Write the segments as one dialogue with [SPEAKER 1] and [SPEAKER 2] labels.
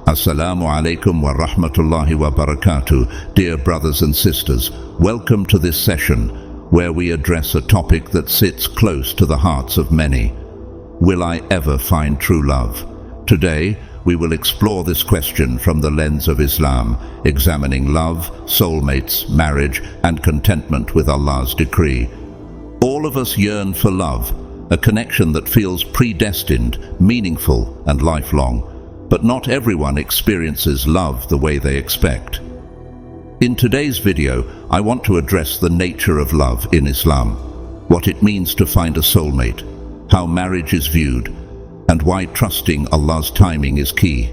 [SPEAKER 1] Assalamu alaikum wa rahmatullahi wa barakatuh. Dear brothers and sisters, welcome to this session where we address a topic that sits close to the hearts of many. Will I ever find true love? Today, we will explore this question from the lens of Islam, examining love, soulmates, marriage, and contentment with Allah's decree. All of us yearn for love, a connection that feels predestined, meaningful, and lifelong. But not everyone experiences love the way they expect. In today's video, I want to address the nature of love in Islam, what it means to find a soulmate, how marriage is viewed, and why trusting Allah's timing is key.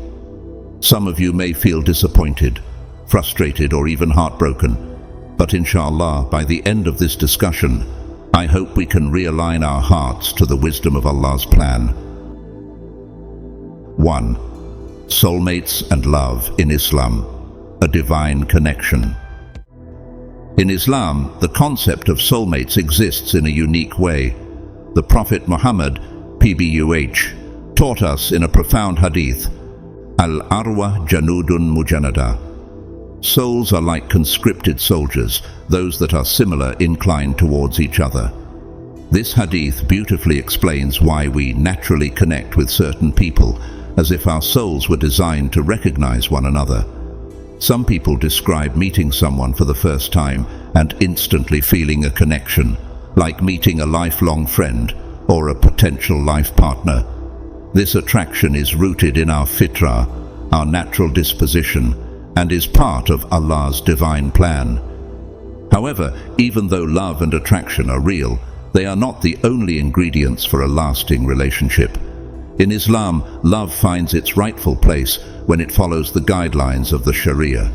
[SPEAKER 1] Some of you may feel disappointed, frustrated, or even heartbroken, but inshallah, by the end of this discussion, I hope we can realign our hearts to the wisdom of Allah's plan. 1. Soulmates and love in Islam, a divine connection. In Islam, the concept of soulmates exists in a unique way. The Prophet Muhammad, PBUH, taught us in a profound hadith, Al-Arwah Janudun Mujannada. Souls are like conscripted soldiers, those that are similar inclined towards each other. This hadith beautifully explains why we naturally connect with certain people, as if our souls were designed to recognize one another. Some people describe meeting someone for the first time and instantly feeling a connection, like meeting a lifelong friend or a potential life partner. This attraction is rooted in our fitrah, our natural disposition, and is part of Allah's divine plan. However, even though love and attraction are real, they are not the only ingredients for a lasting relationship. In Islam, love finds its rightful place when it follows the guidelines of the Sharia.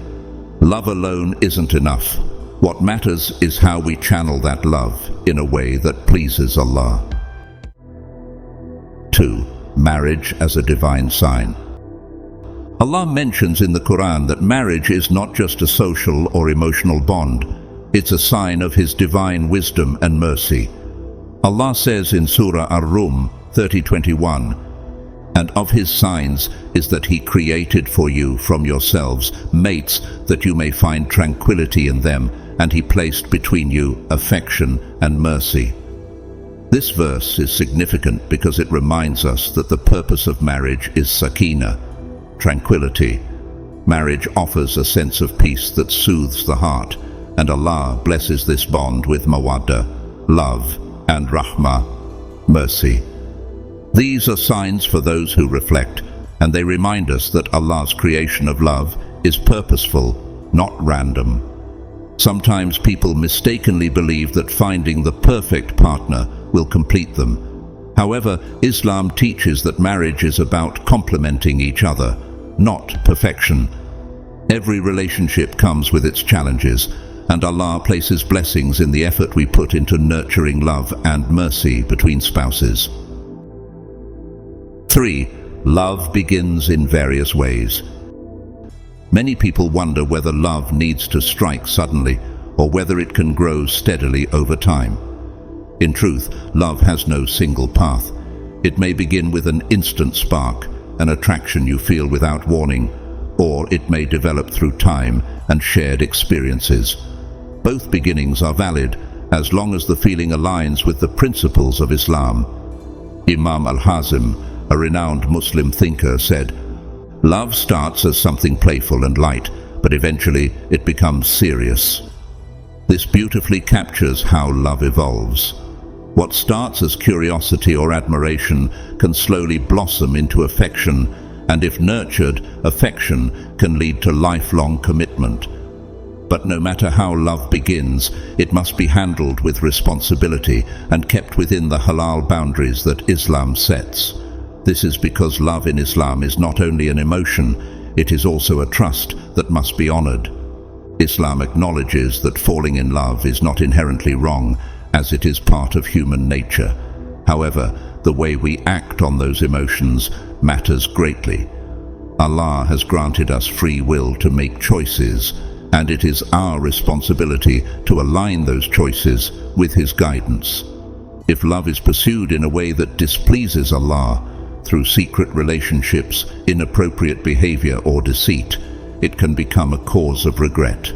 [SPEAKER 1] Love alone isn't enough. What matters is how we channel that love in a way that pleases Allah. 2. Marriage as a divine sign. Allah mentions in the Quran that marriage is not just a social or emotional bond. It's a sign of His divine wisdom and mercy. Allah says in Surah Ar-Rum 30:21, "And of His signs is that He created for you from yourselves mates that you may find tranquility in them, and He placed between you affection and mercy." This verse is significant because it reminds us that the purpose of marriage is sakina, tranquility. Marriage offers a sense of peace that soothes the heart, and Allah blesses this bond with mawadda, love, and rahmah, mercy. These are signs for those who reflect, and they remind us that Allah's creation of love is purposeful, not random. Sometimes people mistakenly believe that finding the perfect partner will complete them. However, Islam teaches that marriage is about complementing each other, not perfection. Every relationship comes with its challenges, and Allah places blessings in the effort we put into nurturing love and mercy between spouses. 3. Love begins in various ways. Many people wonder whether love needs to strike suddenly or whether it can grow steadily over time. In truth, love has no single path. It may begin with an instant spark, an attraction you feel without warning, or it may develop through time and shared experiences. Both beginnings are valid as long as the feeling aligns with the principles of Islam. Imam al-Hazim, a renowned Muslim thinker, said, "Love starts as something playful and light, but eventually it becomes serious." This beautifully captures how love evolves. What starts as curiosity or admiration can slowly blossom into affection, and if nurtured, affection can lead to lifelong commitment. But no matter how love begins, it must be handled with responsibility and kept within the halal boundaries that Islam sets. This is because love in Islam is not only an emotion, it is also a trust that must be honored. Islam acknowledges that falling in love is not inherently wrong, as it is part of human nature. However, the way we act on those emotions matters greatly. Allah has granted us free will to make choices, and it is our responsibility to align those choices with His guidance. If love is pursued in a way that displeases Allah, through secret relationships, inappropriate behavior or deceit, it can become a cause of regret.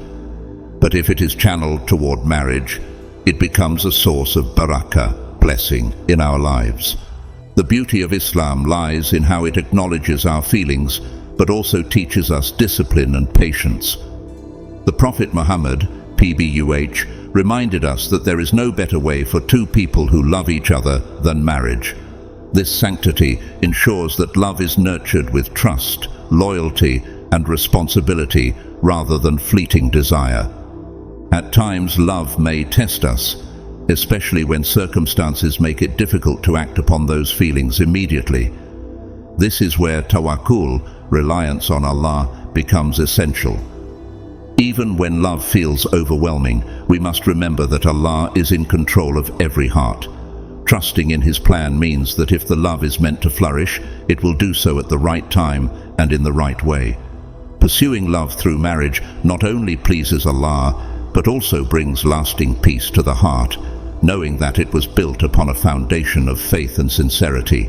[SPEAKER 1] But if it is channeled toward marriage, it becomes a source of barakah, blessing, in our lives. The beauty of Islam lies in how it acknowledges our feelings, but also teaches us discipline and patience. The Prophet Muhammad, PBUH, reminded us that there is no better way for two people who love each other than marriage. This sanctity ensures that love is nurtured with trust, loyalty, and responsibility rather than fleeting desire. At times, love may test us, especially when circumstances make it difficult to act upon those feelings immediately. This is where tawakkul, reliance on Allah, becomes essential. Even when love feels overwhelming, we must remember that Allah is in control of every heart. Trusting in His plan means that if the love is meant to flourish, it will do so at the right time and in the right way. Pursuing love through marriage not only pleases Allah, but also brings lasting peace to the heart, knowing that it was built upon a foundation of faith and sincerity.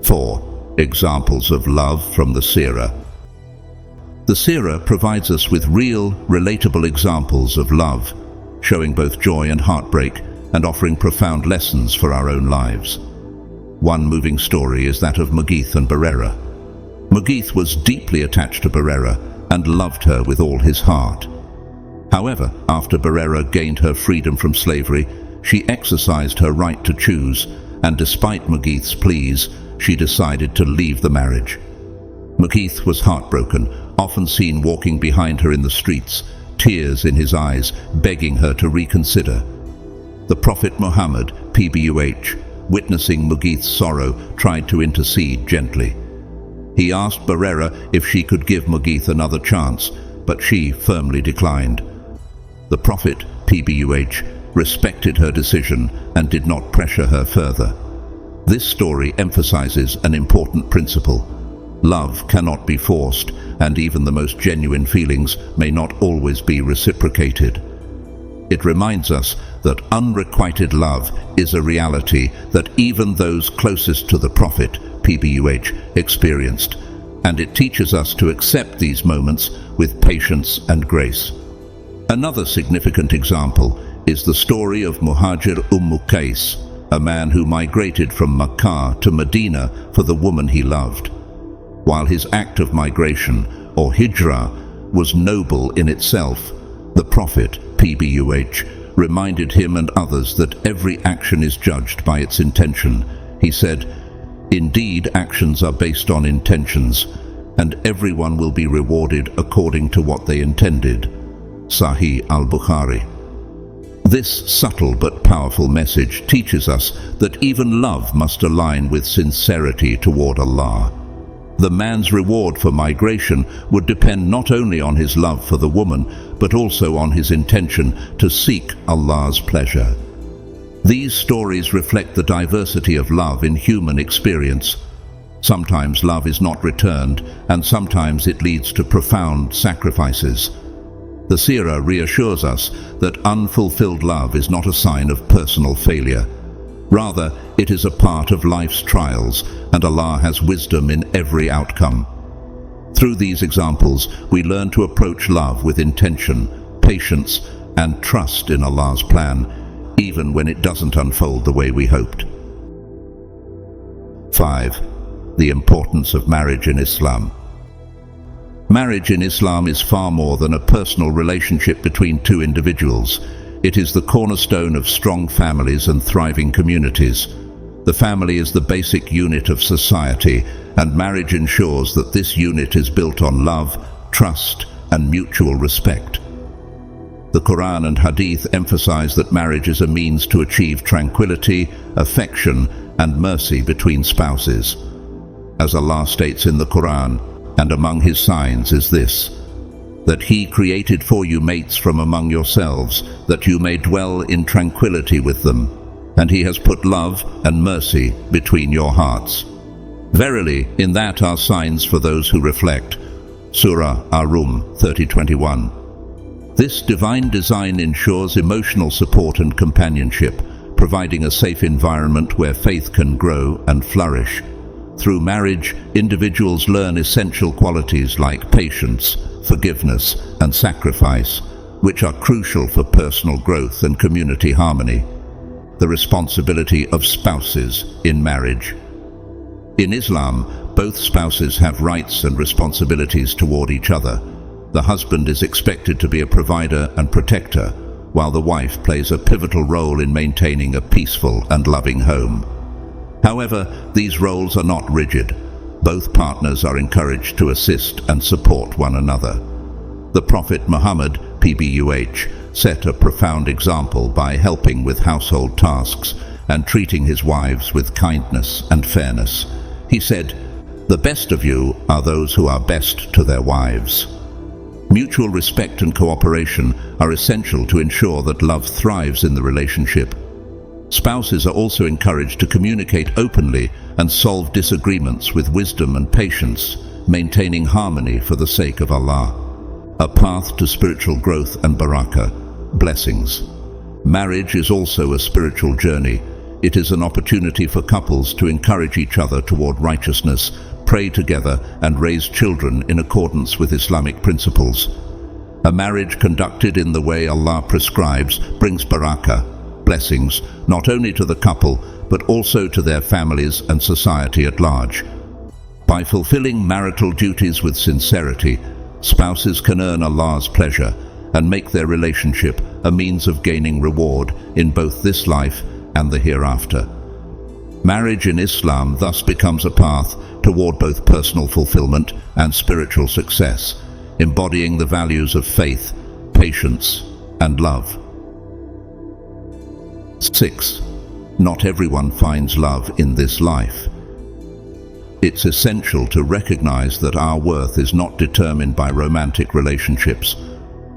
[SPEAKER 1] 4. Examples of love from the Seerah. The Seerah provides us with real, relatable examples of love, showing both joy and heartbreak, and offering profound lessons for our own lives. One moving story is that of Mughith and Barira. Mughith was deeply attached to Barira and loved her with all his heart. However, after Barira gained her freedom from slavery, she exercised her right to choose, and despite Mughith's pleas, she decided to leave the marriage. Mughith was heartbroken, often seen walking behind her in the streets, tears in his eyes, begging her to reconsider. The Prophet Muhammad, PBUH, witnessing Mughith's sorrow, tried to intercede gently. He asked Barira if she could give Mughith another chance, but she firmly declined. The Prophet, PBUH, respected her decision and did not pressure her further. This story emphasizes an important principle. Love cannot be forced, and even the most genuine feelings may not always be reciprocated. It reminds us that unrequited love is a reality that even those closest to the Prophet, PBUH, experienced, and it teaches us to accept these moments with patience and grace. Another significant example is the story of Muhajir Qais, a man who migrated from Makkah to Medina for the woman he loved. While his act of migration, or hijrah, was noble in itself, the Prophet, PBUH, reminded him and others that every action is judged by its intention. He said, "Indeed, actions are based on intentions, and everyone will be rewarded according to what they intended." Sahih al-Bukhari. This subtle but powerful message teaches us that even love must align with sincerity toward Allah. The man's reward for migration would depend not only on his love for the woman, but also on his intention to seek Allah's pleasure. These stories reflect the diversity of love in human experience. Sometimes love is not returned, and sometimes it leads to profound sacrifices. The Seerah reassures us that unfulfilled love is not a sign of personal failure. Rather, it is a part of life's trials, and Allah has wisdom in every outcome. Through these examples, we learn to approach love with intention, patience, and trust in Allah's plan, even when it doesn't unfold the way we hoped. 5. The importance of marriage in Islam. Marriage in Islam is far more than a personal relationship between two individuals. It is the cornerstone of strong families and thriving communities. The family is the basic unit of society, and marriage ensures that this unit is built on love, trust, and mutual respect. The Quran and Hadith emphasize that marriage is a means to achieve tranquility, affection, and mercy between spouses. As Allah states in the Quran, and among His signs is this, that He created for you mates from among yourselves, that you may dwell in tranquility with them, and He has put love and mercy between your hearts. Verily, in that are signs for those who reflect. Surah Ar-Rum 30:21. This divine design ensures emotional support and companionship, providing a safe environment where faith can grow and flourish. Through marriage, individuals learn essential qualities like patience, forgiveness, and sacrifice, which are crucial for personal growth and community harmony. The responsibility of spouses in marriage. In Islam, both spouses have rights and responsibilities toward each other. The husband is expected to be a provider and protector, while the wife plays a pivotal role in maintaining a peaceful and loving home. However, these roles are not rigid. Both partners are encouraged to assist and support one another. The Prophet Muhammad, PBUH, set a profound example by helping with household tasks and treating his wives with kindness and fairness. He said, "The best of you are those who are best to their wives." Mutual respect and cooperation are essential to ensure that love thrives in the relationship. Spouses are also encouraged to communicate openly and solve disagreements with wisdom and patience, maintaining harmony for the sake of Allah. A path to spiritual growth and barakah, blessings. Marriage is also a spiritual journey. It is an opportunity for couples to encourage each other toward righteousness, pray together, and raise children in accordance with Islamic principles. A marriage conducted in the way Allah prescribes brings barakah, blessings, not only to the couple, but also to their families and society at large. By fulfilling marital duties with sincerity, spouses can earn Allah's pleasure and make their relationship a means of gaining reward in both this life and the hereafter. Marriage in Islam thus becomes a path toward both personal fulfillment and spiritual success, embodying the values of faith, patience, and love. 6. Not everyone finds love in this life. It's essential to recognize that our worth is not determined by romantic relationships.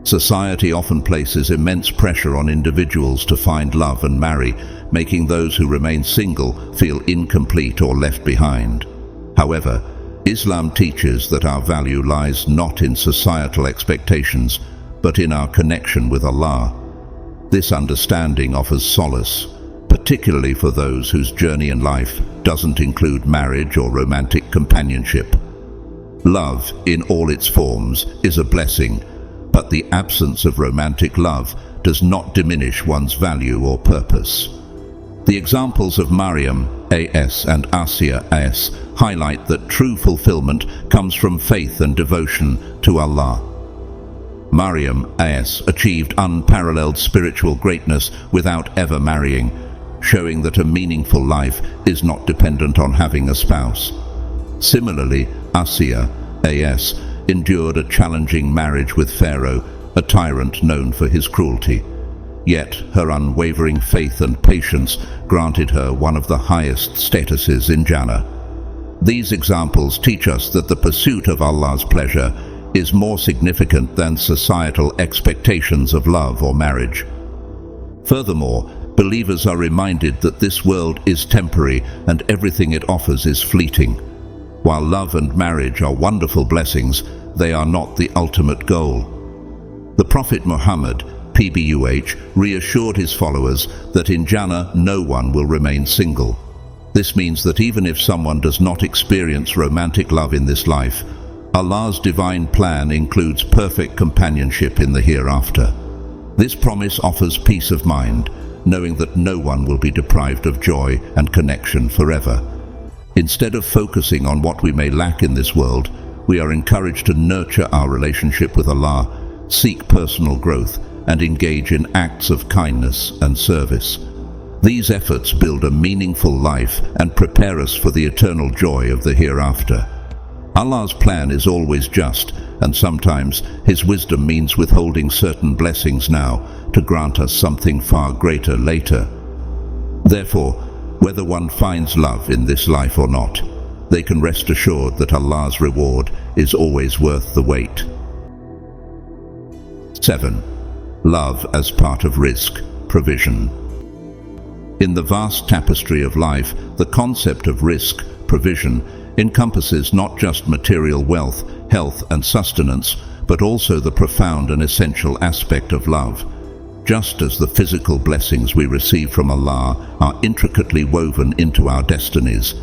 [SPEAKER 1] Society often places immense pressure on individuals to find love and marry, making those who remain single feel incomplete or left behind. However, Islam teaches that our value lies not in societal expectations, but in our connection with Allah. This understanding offers solace, particularly for those whose journey in life doesn't include marriage or romantic companionship. Love, in all its forms, is a blessing, but the absence of romantic love does not diminish one's value or purpose. The examples of Maryam A.S. and Asiya A.S. highlight that true fulfillment comes from faith and devotion to Allah. Maryam A.S. achieved unparalleled spiritual greatness without ever marrying, showing that a meaningful life is not dependent on having a spouse. Similarly, Asiya A.S. endured a challenging marriage with Pharaoh, a tyrant known for his cruelty. Yet her unwavering faith and patience granted her one of the highest statuses in Jannah. These examples teach us that the pursuit of Allah's pleasure is more significant than societal expectations of love or marriage. Furthermore, believers are reminded that this world is temporary and everything it offers is fleeting. While love and marriage are wonderful blessings, they are not the ultimate goal. The Prophet Muhammad, PBUH, reassured his followers that in Jannah no one will remain single. This means that even if someone does not experience romantic love in this life, Allah's divine plan includes perfect companionship in the hereafter. This promise offers peace of mind, knowing that no one will be deprived of joy and connection forever. Instead of focusing on what we may lack in this world, we are encouraged to nurture our relationship with Allah, seek personal growth, and engage in acts of kindness and service. These efforts build a meaningful life and prepare us for the eternal joy of the hereafter. Allah's plan is always just, and sometimes His wisdom means withholding certain blessings now to grant us something far greater later. Therefore, whether one finds love in this life or not, they can rest assured that Allah's reward is always worth the wait. 7. Love as part of Rizq, provision. In the vast tapestry of life, the concept of Rizq, provision, encompasses not just material wealth, health and sustenance, but also the profound and essential aspect of love. just as the physical blessings we receive from Allah are intricately woven into our destinies,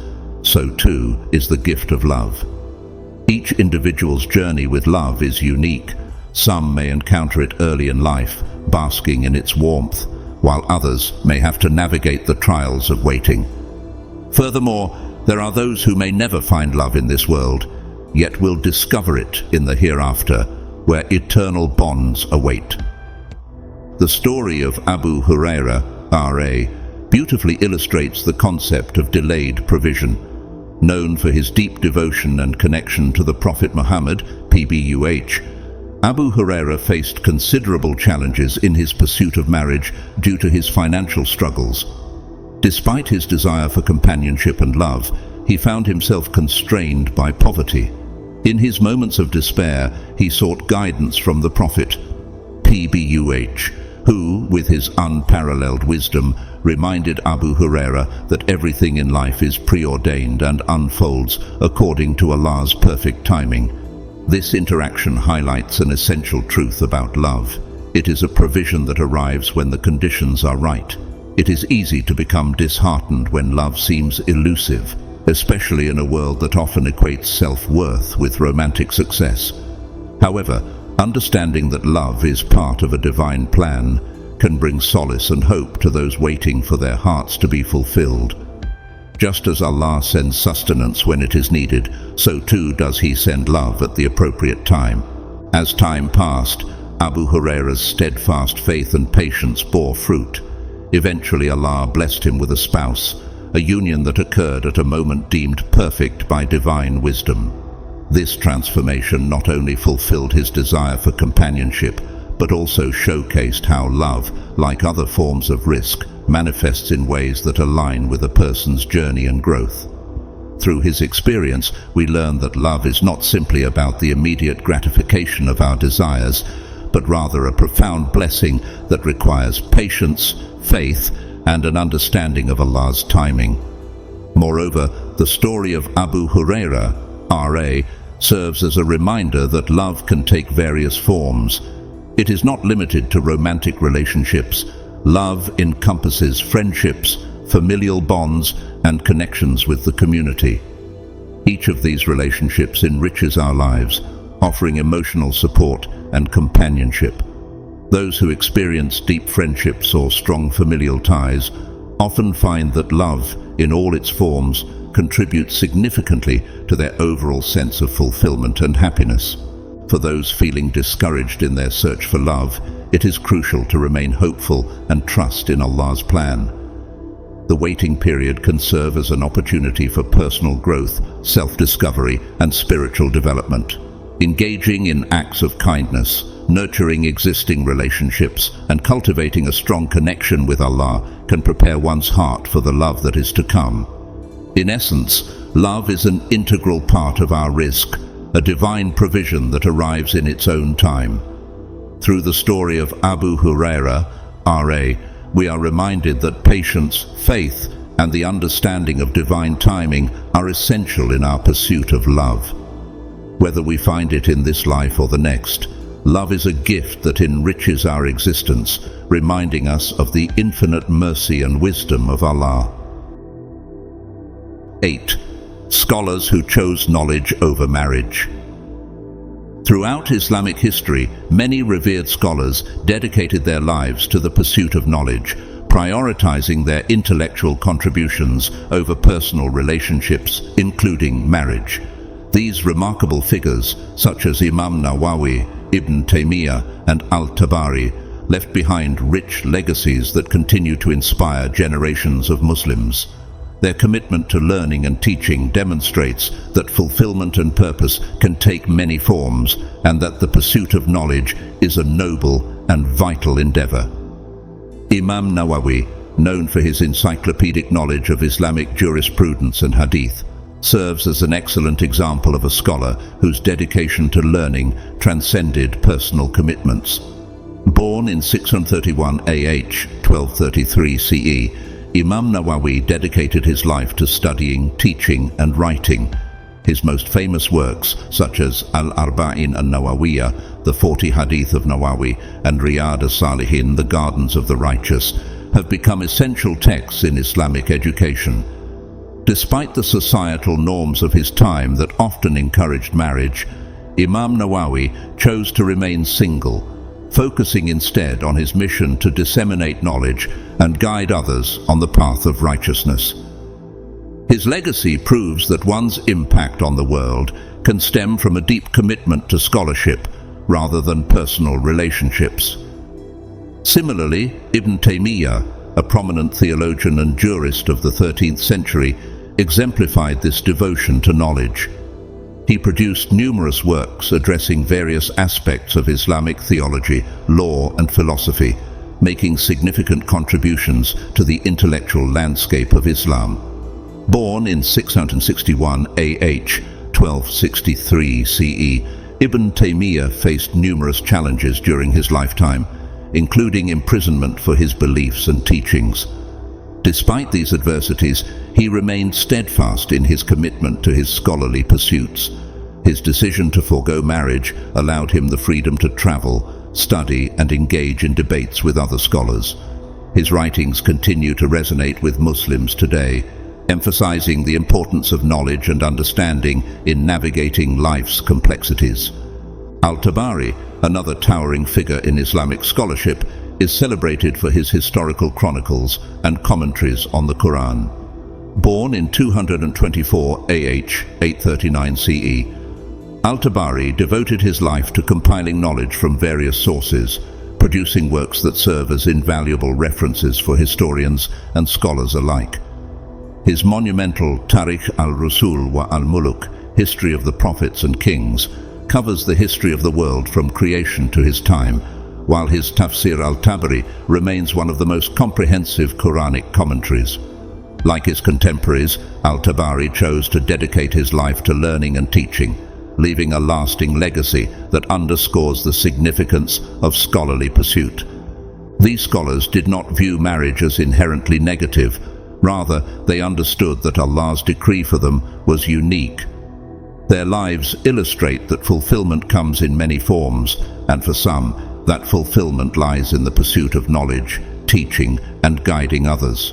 [SPEAKER 1] so too is the gift of love. Each individual's journey with love is unique. Some may encounter it early in life, basking in its warmth, while others may have to navigate the trials of waiting. Furthermore, there are those who may never find love in this world, yet will discover it in the hereafter, where eternal bonds await. The story of Abu Huraira, R.A., beautifully illustrates the concept of delayed provision. Known for his deep devotion and connection to the Prophet Muhammad, PBUH, Abu Huraira faced considerable challenges in his pursuit of marriage due to his financial struggles. Despite his desire for companionship and love, he found himself constrained by poverty. In his moments of despair, he sought guidance from the Prophet, PBUH, who, with his unparalleled wisdom, reminded Abu Huraira that everything in life is preordained and unfolds according to Allah's perfect timing. This interaction highlights an essential truth about love. It is a provision that arrives when the conditions are right. It is easy to become disheartened when love seems elusive, especially in a world that often equates self-worth with romantic success. However, understanding that love is part of a divine plan can bring solace and hope to those waiting for their hearts to be fulfilled. Just as Allah sends sustenance when it is needed, so too does He send love at the appropriate time. As time passed, Abu Huraira's steadfast faith and patience bore fruit. Eventually Allah blessed him with a spouse, a union that occurred at a moment deemed perfect by divine wisdom. This transformation not only fulfilled his desire for companionship, but also showcased how love, like other forms of rizq, manifests in ways that align with a person's journey and growth. Through his experience, we learn that love is not simply about the immediate gratification of our desires, but rather a profound blessing that requires patience, faith, and an understanding of Allah's timing. Moreover, the story of Abu Huraira, R.A., serves as a reminder that love can take various forms. It is not limited to romantic relationships. Love encompasses friendships, familial bonds, and connections with the community. Each of these relationships enriches our lives, offering emotional support and companionship. Those who experience deep friendships or strong familial ties often find that love, in all its forms, contributes significantly to their overall sense of fulfillment and happiness. For those feeling discouraged in their search for love, it is crucial to remain hopeful and trust in Allah's plan. The waiting period can serve as an opportunity for personal growth, self-discovery, and spiritual development. Engaging in acts of kindness, nurturing existing relationships, and cultivating a strong connection with Allah can prepare one's heart for the love that is to come. In essence, love is an integral part of our rizq, a divine provision that arrives in its own time. Through the story of Abu Huraira, R.A., we are reminded that patience, faith, and the understanding of divine timing are essential in our pursuit of love. Whether we find it in this life or the next, love is a gift that enriches our existence, reminding us of the infinite mercy and wisdom of Allah. 8. Scholars who chose knowledge over marriage. Throughout Islamic history, many revered scholars dedicated their lives to the pursuit of knowledge, prioritizing their intellectual contributions over personal relationships, including marriage. These remarkable figures, such as Imam Nawawi, Ibn Taymiyyah, and Al-Tabari, left behind rich legacies that continue to inspire generations of Muslims. Their commitment to learning and teaching demonstrates that fulfillment and purpose can take many forms, and that the pursuit of knowledge is a noble and vital endeavor. Imam Nawawi, known for his encyclopedic knowledge of Islamic jurisprudence and hadith, serves as an excellent example of a scholar whose dedication to learning transcended personal commitments. Born in 631 AH, 1233 CE, Imam Nawawi dedicated his life to studying, teaching, and writing. His most famous works, such as Al-Arba'in al-Nawawiyah, the 40 Hadith of Nawawi, and Riyad al-Salihin, the Gardens of the Righteous, have become essential texts in Islamic education. Despite the societal norms of his time that often encouraged marriage, Imam Nawawi chose to remain single, focusing instead on his mission to disseminate knowledge and guide others on the path of righteousness. His legacy proves that one's impact on the world can stem from a deep commitment to scholarship rather than personal relationships. Similarly, Ibn Taymiyyah, a prominent theologian and jurist of the 13th century, exemplified this devotion to knowledge. He produced numerous works addressing various aspects of Islamic theology, law, and philosophy, making significant contributions to the intellectual landscape of Islam. Born in 661 AH, 1263 CE, Ibn Taymiyyah faced numerous challenges during his lifetime, including imprisonment for his beliefs and teachings. Despite these adversities, he remained steadfast in his commitment to his scholarly pursuits. His decision to forego marriage allowed him the freedom to travel, study, and engage in debates with other scholars. His writings continue to resonate with Muslims today, emphasizing the importance of knowledge and understanding in navigating life's complexities. Al-Tabari, another towering figure in Islamic scholarship, is celebrated for his historical chronicles and commentaries on the Quran. Born in 224 AH, 839 CE, Al-Tabari devoted his life to compiling knowledge from various sources, producing works that serve as invaluable references for historians and scholars alike. His monumental Tarikh al-Rusul wa al-Muluk, History of the Prophets and Kings, covers the history of the world from creation to his time, while his Tafsir al-Tabari remains one of the most comprehensive Quranic commentaries. Like his contemporaries, al-Tabari chose to dedicate his life to learning and teaching, leaving a lasting legacy that underscores the significance of scholarly pursuit. These scholars did not view marriage as inherently negative. Rather, they understood that Allah's decree for them was unique. Their lives illustrate that fulfillment comes in many forms, and for some, that fulfillment lies in the pursuit of knowledge, teaching, and guiding others.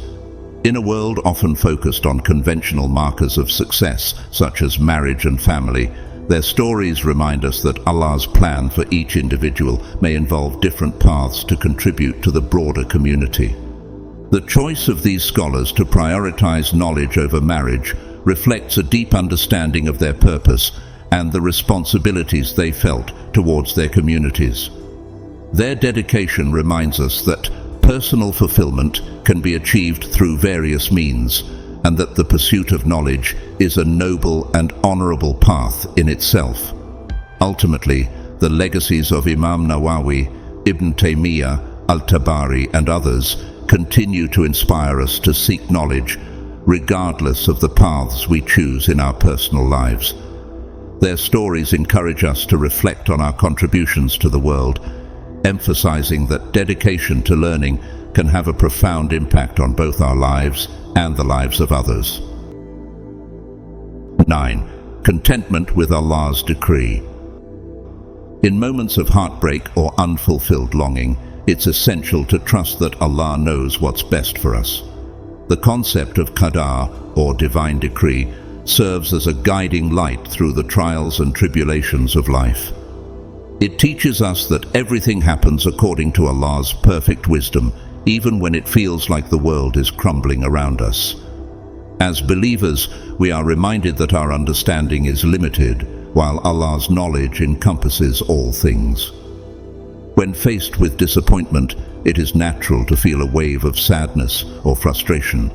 [SPEAKER 1] In a world often focused on conventional markers of success, such as marriage and family, their stories remind us that Allah's plan for each individual may involve different paths to contribute to the broader community. The choice of these scholars to prioritize knowledge over marriage reflects a deep understanding of their purpose and the responsibilities they felt towards their communities. Their dedication reminds us that personal fulfillment can be achieved through various means, and that the pursuit of knowledge is a noble and honorable path in itself. Ultimately, the legacies of Imam Nawawi, Ibn Taymiyyah, Al-Tabari, and others continue to inspire us to seek knowledge, regardless of the paths we choose in our personal lives. Their stories encourage us to reflect on our contributions to the world, emphasizing that dedication to learning can have a profound impact on both our lives and the lives of others. 9. Contentment with Allah's decree. In moments of heartbreak or unfulfilled longing, it's essential to trust that Allah knows what's best for us. The concept of qadar, or divine decree, serves as a guiding light through the trials and tribulations of life. It teaches us that everything happens according to Allah's perfect wisdom, even when it feels like the world is crumbling around us. As believers, we are reminded that our understanding is limited, while Allah's knowledge encompasses all things. When faced with disappointment, it is natural to feel a wave of sadness or frustration.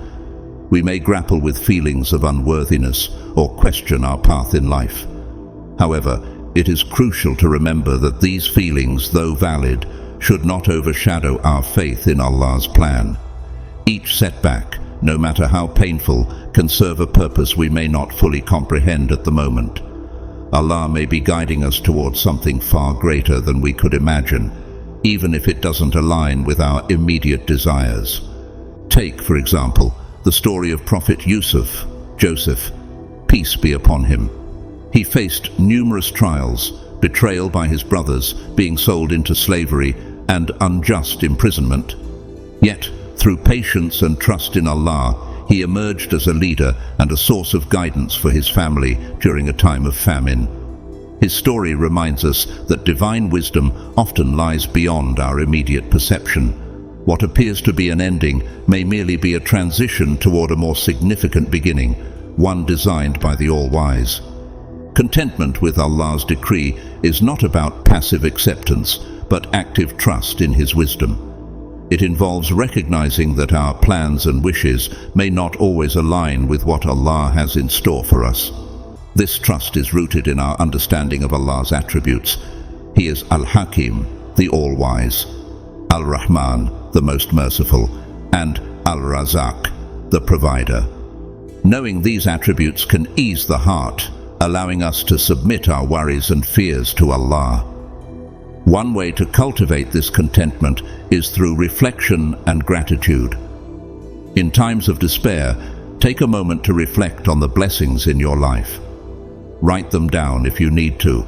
[SPEAKER 1] We may grapple with feelings of unworthiness or question our path in life. However, it is crucial to remember that these feelings, though valid, should not overshadow our faith in Allah's plan. Each setback, no matter how painful, can serve a purpose we may not fully comprehend at the moment. Allah may be guiding us towards something far greater than we could imagine, even if it doesn't align with our immediate desires. Take, for example, the story of Prophet Joseph, peace be upon him. He faced numerous trials, betrayal by his brothers, being sold into slavery, and unjust imprisonment. Yet, through patience and trust in Allah, he emerged as a leader and a source of guidance for his family during a time of famine. His story reminds us that divine wisdom often lies beyond our immediate perception. What appears to be an ending may merely be a transition toward a more significant beginning, one designed by the All-Wise. Contentment with Allah's decree is not about passive acceptance, but active trust in His wisdom. It involves recognizing that our plans and wishes may not always align with what Allah has in store for us. This trust is rooted in our understanding of Allah's attributes. He is Al-Hakim, the All-Wise, Al-Rahman, the Most Merciful, and Al-Razak, the Provider. Knowing these attributes can ease the heart, allowing us to submit our worries and fears to Allah. One way to cultivate this contentment is through reflection and gratitude. In times of despair, take a moment to reflect on the blessings in your life. Write them down if you need to.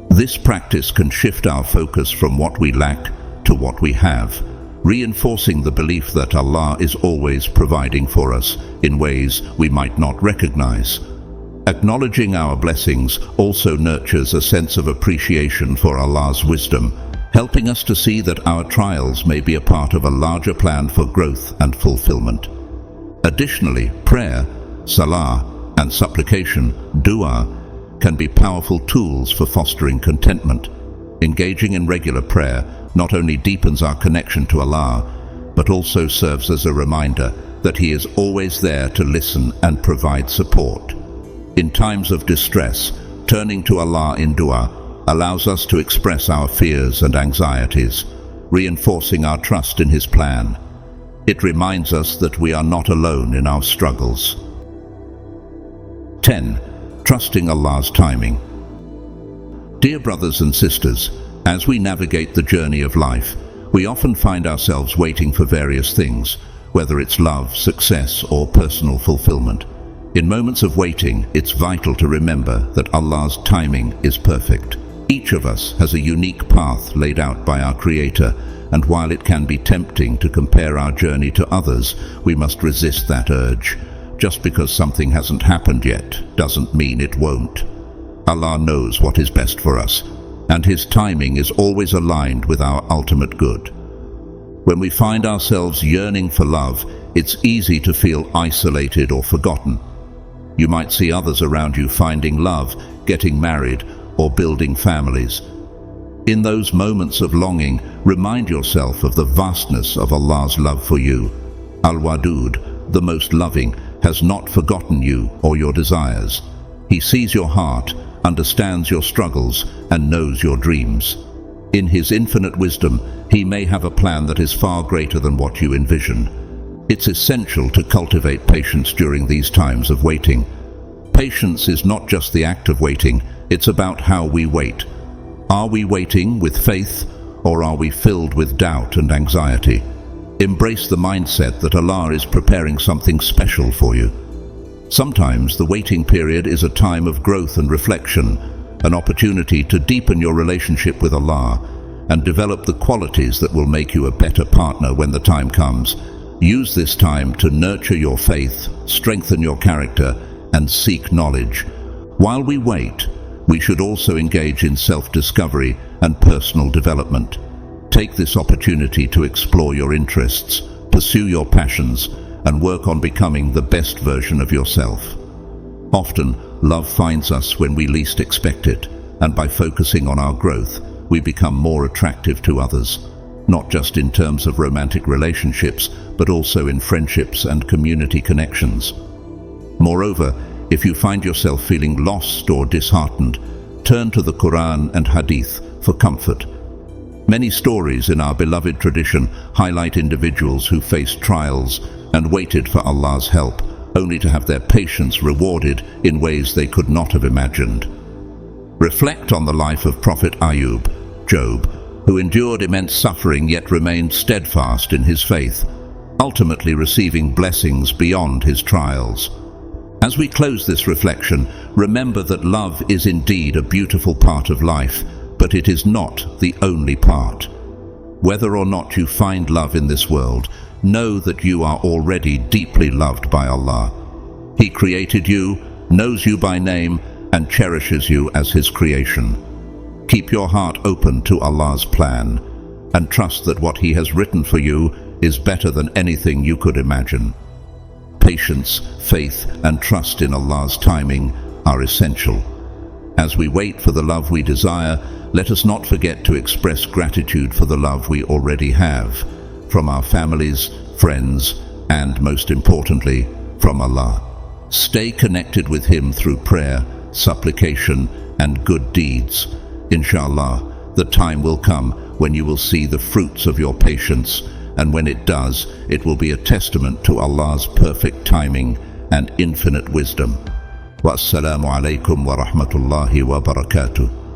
[SPEAKER 1] This practice can shift our focus from what we lack to what we have, reinforcing the belief that Allah is always providing for us in ways we might not recognize. Acknowledging our blessings also nurtures a sense of appreciation for Allah's wisdom, helping us to see that our trials may be a part of a larger plan for growth and fulfillment. Additionally, prayer, salah, and supplication, dua, can be powerful tools for fostering contentment. Engaging in regular prayer not only deepens our connection to Allah, but also serves as a reminder that He is always there to listen and provide support. In times of distress, turning to Allah in dua allows us to express our fears and anxieties, reinforcing our trust in His plan. It reminds us that we are not alone in our struggles. 10. Trusting Allah's timing. Dear brothers and sisters, as we navigate the journey of life, we often find ourselves waiting for various things, whether it's love, success, or personal fulfillment. In moments of waiting, it's vital to remember that Allah's timing is perfect. Each of us has a unique path laid out by our Creator, and while it can be tempting to compare our journey to others, we must resist that urge. Just because something hasn't happened yet doesn't mean it won't. Allah knows what is best for us, and His timing is always aligned with our ultimate good. When we find ourselves yearning for love, it's easy to feel isolated or forgotten. You might see others around you finding love, getting married, or building families. In those moments of longing, remind yourself of the vastness of Allah's love for you. Al-Wadud, the most loving, has not forgotten you or your desires. He sees your heart, understands your struggles, and knows your dreams. In His infinite wisdom, He may have a plan that is far greater than what you envision. It's essential to cultivate patience during these times of waiting. Patience is not just the act of waiting, it's about how we wait. Are we waiting with faith, or are we filled with doubt and anxiety? Embrace the mindset that Allah is preparing something special for you. Sometimes the waiting period is a time of growth and reflection, an opportunity to deepen your relationship with Allah and develop the qualities that will make you a better partner when the time comes. Use this time to nurture your faith, strengthen your character, and seek knowledge. While we wait, we should also engage in self-discovery and personal development. Take this opportunity to explore your interests, pursue your passions, and work on becoming the best version of yourself. Often, love finds us when we least expect it, and by focusing on our growth, we become more attractive to others, not just in terms of romantic relationships, but also in friendships and community connections. Moreover, if you find yourself feeling lost or disheartened, turn to the Quran and Hadith for comfort. Many stories in our beloved tradition highlight individuals who faced trials and waited for Allah's help, only to have their patience rewarded in ways they could not have imagined. Reflect on the life of Prophet Ayub, Job, who endured immense suffering yet remained steadfast in his faith, ultimately receiving blessings beyond his trials. As we close this reflection, remember that love is indeed a beautiful part of life, but it is not the only part. Whether or not you find love in this world, know that you are already deeply loved by Allah. He created you, knows you by name, and cherishes you as His creation. Keep your heart open to Allah's plan, and trust that what He has written for you is better than anything you could imagine. Patience, faith, and trust in Allah's timing are essential. As we wait for the love we desire, let us not forget to express gratitude for the love we already have, from our families, friends, and most importantly, from Allah. Stay connected with Him through prayer, supplication, and good deeds. Inshallah, the time will come when you will see the fruits of your patience, and when it does, it will be a testament to Allah's perfect timing and infinite wisdom. Wassalamu alaikum wa rahmatullahi wa barakatuh.